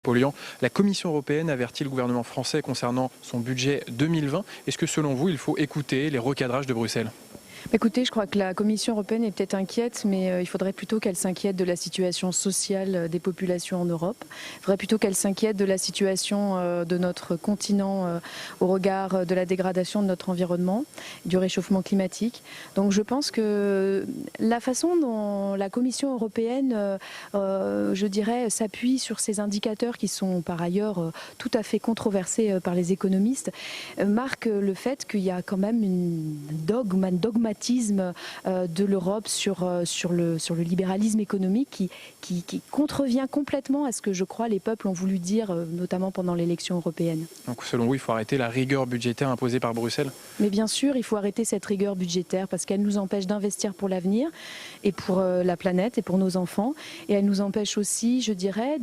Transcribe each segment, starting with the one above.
Polluant. La Commission européenne avertit le gouvernement français concernant son budget 2020. Est-ce que selon vous, il faut écouter les recadrages de Bruxelles ? Écoutez, je crois que la Commission européenne est peut-être inquiète, mais il faudrait plutôt qu'elle s'inquiète de la situation sociale des populations en Europe. Il faudrait plutôt qu'elle s'inquiète de la situation de notre continent au regard de la dégradation de notre environnement, du réchauffement climatique. Donc je pense que la façon dont la Commission européenne, je dirais, s'appuie sur ces indicateurs qui sont par ailleurs tout à fait controversés par les économistes, marque le fait qu'il y a quand même un dogmatisme de l'Europe sur le libéralisme économique qui contrevient complètement à ce que je crois les peuples ont voulu dire, notamment pendant l'élection européenne. Donc selon vous, il faut arrêter la rigueur budgétaire imposée par Bruxelles ? Mais bien sûr, il faut arrêter cette rigueur budgétaire parce qu'elle nous empêche d'investir pour l'avenir et pour la planète et pour nos enfants. Et elle nous empêche aussi, je dirais,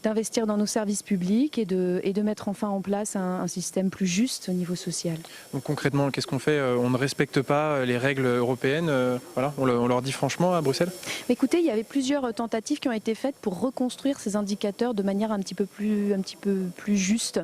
d'investir dans nos services publics et de mettre enfin en place un système plus juste au niveau social. Donc concrètement, qu'est-ce qu'on fait ? On ne respecte pas les règles européennes, voilà, on leur dit franchement à Bruxelles ? Écoutez, il y avait plusieurs tentatives qui ont été faites pour reconstruire ces indicateurs de manière un petit peu plus juste.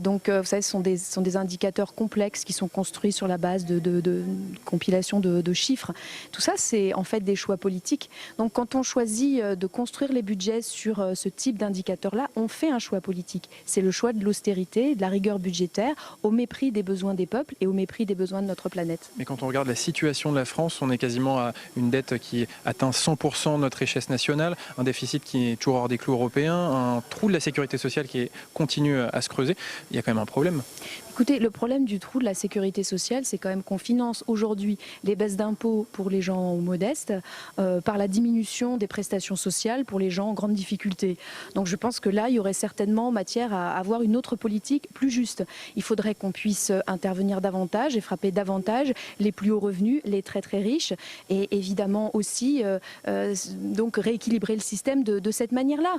Donc, vous savez, ce sont des indicateurs complexes qui sont construits sur la base de compilation de chiffres. Tout ça, c'est en fait des choix politiques. Donc, quand on choisit de construire les budgets sur ce type d'indicateurs-là, on fait un choix politique. C'est le choix de l'austérité, de la rigueur budgétaire, au mépris des besoins des peuples et au mépris des besoins de notre planète. Mais quand on regarde la situation de la France, on est quasiment à une dette qui atteint 100% de notre richesse nationale, un déficit qui est toujours hors des clous européens, un trou de la sécurité sociale qui continue à se creuser. Il y a quand même un problème. Écoutez, le problème du trou de la sécurité sociale, c'est quand même qu'on finance aujourd'hui les baisses d'impôts pour les gens modestes par la diminution des prestations sociales pour les gens en grande difficulté. Donc je pense que là, il y aurait certainement matière à avoir une autre politique plus juste. Il faudrait qu'on puisse intervenir davantage et frapper davantage les plus hauts revenus, les très très riches, et évidemment aussi donc rééquilibrer le système de cette manière-là.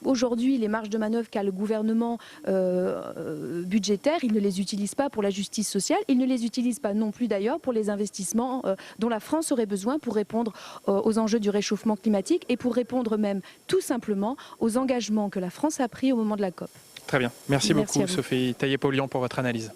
Aujourd'hui, les marges de manœuvre qu'a le gouvernement budgétaire, il ne les utilise pas pour la justice sociale, il ne les utilise pas non plus d'ailleurs pour les investissements dont la France aurait besoin pour répondre aux enjeux du réchauffement climatique et pour répondre même tout simplement aux engagements que la France a pris au moment de la COP. Très bien. Merci beaucoup Sophie Taillé-Polian pour votre analyse.